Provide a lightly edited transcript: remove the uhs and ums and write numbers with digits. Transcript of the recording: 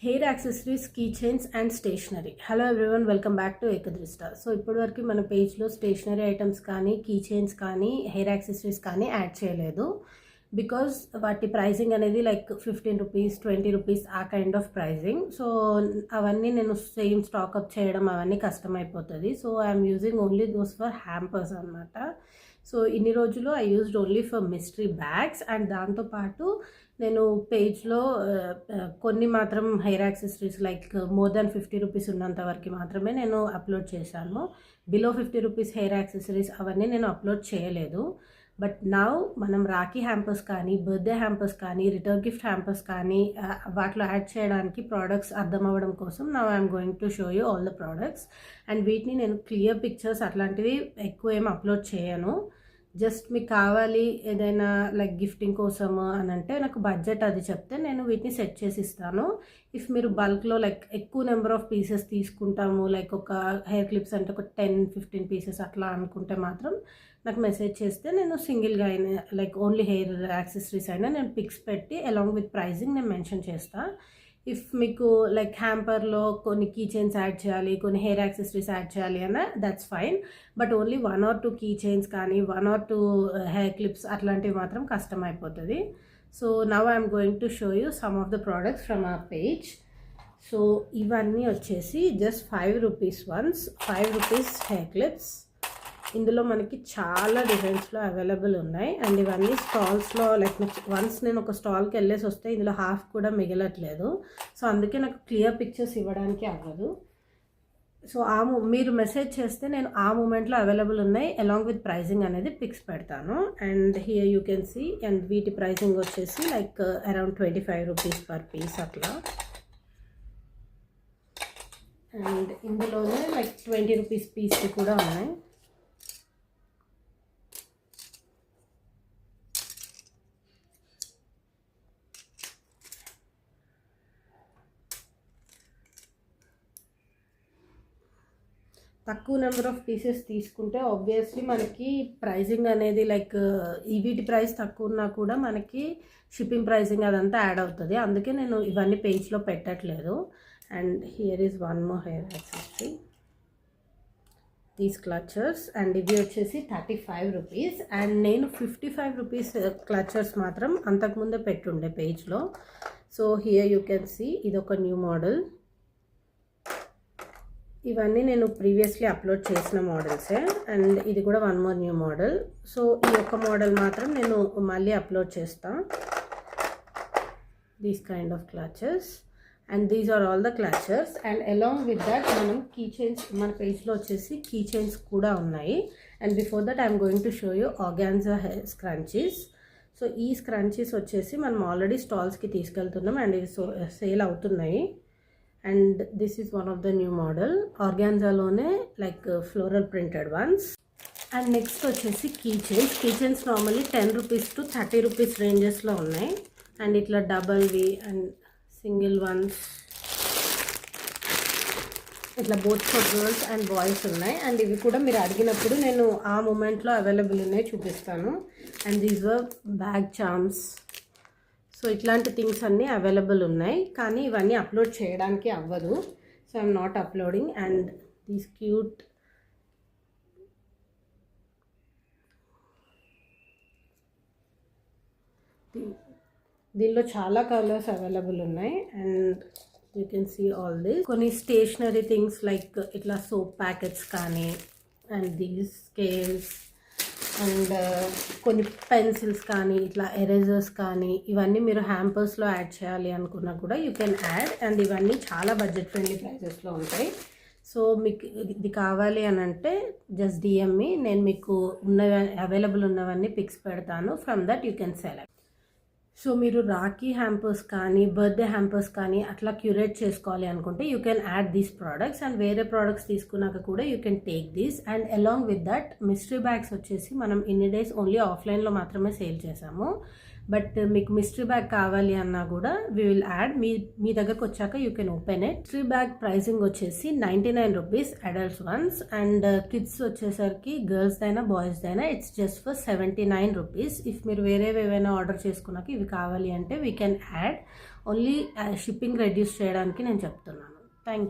Hair accessories, key chains and stationery. Hello everyone, welcome back to Ekadrishta. So ఇప్పటివరకు మన పేజ్లో stationery items కానీ, key chains కానీ, hair accessories కానీ యాడ్ చేయలేదు. బికాజ్ వాటి ప్రైజింగ్ అనేది లైక్ 15 రూపీస్, 20 రూపీస్ ఆ కైండ్ ఆఫ్ ప్రైజింగ్. సో అవన్నీ నేను సేమ్ స్టాక్అప్ చేయడం అవన్నీ కష్టమైపోతుంది. So I'm using only those for hampers అనమాట. సో ఇన్ని రోజులు I used only for mystery bags. And దాంతోపాటు నేను పేజ్లో కొన్ని మాత్రం hair accessories like more than 50 rupees ఉన్నంత వరకు మాత్రమే నేను అప్లోడ్ చేశాను. బిలో 50 రూపీస్ హెయిర్ యాక్సెసరీస్ అవన్నీ నేను అప్లోడ్ చేయలేదు. బట్ నౌ మనం రాఖీ హ్యాంపర్స్ కానీ, బర్త్డే హ్యాంపర్స్ కానీ, రిటర్న్ గిఫ్ట్ హ్యాంపర్స్ కానీ వాటిలో యాడ్ చేయడానికి ప్రోడక్ట్స్ అర్థం అవ్వడం కోసం now I'm going to show you all the products. And వీటిని నేను క్లియర్ పిక్చర్స్ అట్లాంటివి ఎక్కువ ఏం అప్లోడ్ చేయను. జస్ట్ మీకు కావాలి ఏదైనా లైక్ గిఫ్టింగ్ కోసము అని అంటే నాకు బడ్జెట్ అది చెప్తే నేను వీటిని సెట్ చేసి ఇస్తాను. ఇఫ్ మీరు బల్క్లో లైక్ ఎక్కువ నెంబర్ ఆఫ్ పీసెస్ తీసుకుంటాము, లైక్ ఒక హెయిర్ క్లిప్స్ అంటే ఒక 10-15 పీసెస్ అట్లా అనుకుంటే మాత్రం నాకు మెసేజ్ చేస్తే నేను సింగిల్గా అయినా లైక్ ఓన్లీ హెయిర్ యాక్సెసరీస్ అయినా నేను పిక్స్ పెట్టి అలాంగ్ విత్ ప్రైజింగ్ నేను మెన్షన్ చేస్తాను. ఇఫ్ మీకు లైక్ హ్యాంపర్లో కొన్ని కీ చైన్స్ యాడ్ చేయాలి, కొన్ని హెయిర్ యాక్సెసరీస్ యాడ్ చేయాలి అన్న that's fine. But only 1 or 2 key chains కానీ 1 or 2 హెయిర్ క్లిప్స్ అట్లాంటివి మాత్రం కష్టం అయిపోతుంది. So now I'm going to show you some of the products from our page. So ఇవన్నీ వచ్చేసి just 5 rupees once, 5 rupees hair clips. ఇందులో మనకి చాలా డిజైన్స్లో అవైలబుల్ ఉన్నాయి. అండ్ ఇవన్నీ స్టాల్స్లో లైక్ వన్స్ నేను ఒక స్టాల్కి వెళ్ళేసి వస్తే ఇందులో హాఫ్ కూడా మిగలట్లేదు. సో అందుకే నాకు క్లియర్ పిక్చర్స్ ఇవ్వడానికి అవ్వదు. సో మీరు మెసేజ్ చేస్తే నేను ఆ మూమెంట్లో అవైలబుల్ ఉన్నాయి అలాంగ్ విత్ ప్రైజింగ్ అనేది పిక్స్ పెడతాను. And here you can see. And వీటి ప్రైజింగ్ వచ్చేసి like around 25 rupees per piece అట్లా. అండ్ ఇందులోనే లైక్ 20 రూపీస్ పీస్కి కూడా ఉన్నాయి. తక్కువ నెంబర్ ఆఫ్ పీసెస్ తీసుకుంటే ఆబ్వియస్లీ మనకి ప్రైజింగ్ అనేది లైక్ వీటి ప్రైస్ తక్కువ ఉన్నా కూడా మనకి షిప్పింగ్ ప్రైజింగ్ అదంతా యాడ్ అవుతుంది. అందుకే నేను ఇవన్నీ పేజ్లో పెట్టట్లేదు. And here is one more hair accessory, these clutchers. And ఇవి వచ్చేసి 35 రూపీస్. అండ్ నేను 55 రూపీస్ క్లచర్స్ మాత్రం అంతకుముందే పెట్టుండే పేజ్లో. So here you can see, ఇది ఒక న్యూ మోడల్. ఇవన్నీ నేను ప్రీవియస్లీ అప్లోడ్ చేసిన మోడల్సే. అండ్ ఇది కూడా one more new model. So ఈ ఒక్క మోడల్ మాత్రం నేను మళ్ళీ అప్లోడ్ చేస్తాను. These kind of clutchers. And these are all the clutchers. And along with that మనం కీ చైన్స్ మన పేజ్లో వచ్చేసి కీ చైన్స్ కూడా ఉన్నాయి. And before that I'm going to show you organza scrunchies. So ఈ స్క్రంచీస్ వచ్చేసి మనం ఆల్రెడీ స్టాల్స్కి తీసుకెళ్తున్నాం అండ్ ఇవి సేల్ అవుతున్నాయి. And this is one of the new model, ఆర్గాన్జాలోనే like floral printed ones. And next వచ్చేసి key chains. Key chains normally 10 rupees to 30 rupees రేంజెస్లో ఉన్నాయి. అండ్ ఇట్లా డబల్వి అండ్ సింగిల్ వన్స్ ఇట్లా both for girls and boys ఉన్నాయి. And ఇవి కూడా మీరు అడిగినప్పుడు నేను ఆ మూమెంట్లో అవైలబుల్ ఉన్నాయి చూపిస్తాను. And these were bag charms. So ఇట్లాంటి థింగ్స్ అన్నీ అవైలబుల్ ఉన్నాయి, కానీ ఇవన్నీ అప్లోడ్ చేయడానికి అవ్వదు. So I'm not uploading. And these cute దీనిలో చాలా కలర్స్ అవైలబుల్ ఉన్నాయి. And you can see all this. కొన్ని స్టేషనరీ థింగ్స్ లైక్ ఇట్లా సోప్ ప్యాకెట్స్ కానీ, అండ్ దీస్ స్కేల్స్, అండ్ కొన్ని పెన్సిల్స్ కానీ, ఇట్లా ఎరేజర్స్ కానీ, ఇవన్నీ మీరు హ్యాంపర్స్లో యాడ్ చేయాలి అనుకున్నా కూడా యూ కెన్ యాడ్. అండ్ ఇవన్నీ చాలా బడ్జెట్ ఫ్రెండ్లీ ప్రైజెస్లో ఉంటాయి. సో మీకు ఇది కావాలి అని అంటే జస్ట్ డిఎం మీ, నేను మీకు అవైలబుల్ ఉన్నవన్నీ పిక్స్ పెడతాను. From that you can select. So మీరు రాఖీ హ్యాంపర్స్ కానీ, బర్త్డే హ్యాంపర్స్ కానీ అట్లా క్యూరేట్ చేసుకోవాలి అనుకుంటే you can add these products. And వేరే ప్రోడక్ట్స్ తీసుకున్నాక కూడా you can take these. And along with that mystery bags వచ్చేసి మనం ఇన్ని డేస్ ఓన్లీ ఆఫ్లైన్లో మాత్రమే సేల్ చేసాము. బట్ మీకు మిస్టరీ బ్యాగ్ కావాలి అన్నా కూడా వీ విల్ యాడ్. మీ దగ్గరకు వచ్చాక you can open it. Mystery bag pricing వచ్చేసి 99 rupees adults ones. And kids వచ్చేసరికి గర్ల్స్ దైనా బాయ్స్ దైనా it's just for 79 rupees. If మీరు వేరేవి ఏవైనా ఆర్డర్ చేసుకున్నాక ఇవి కావాలి అంటే we can add. Only shipping reduce చేయడానికి నేను చెప్తున్నాను. Thank you.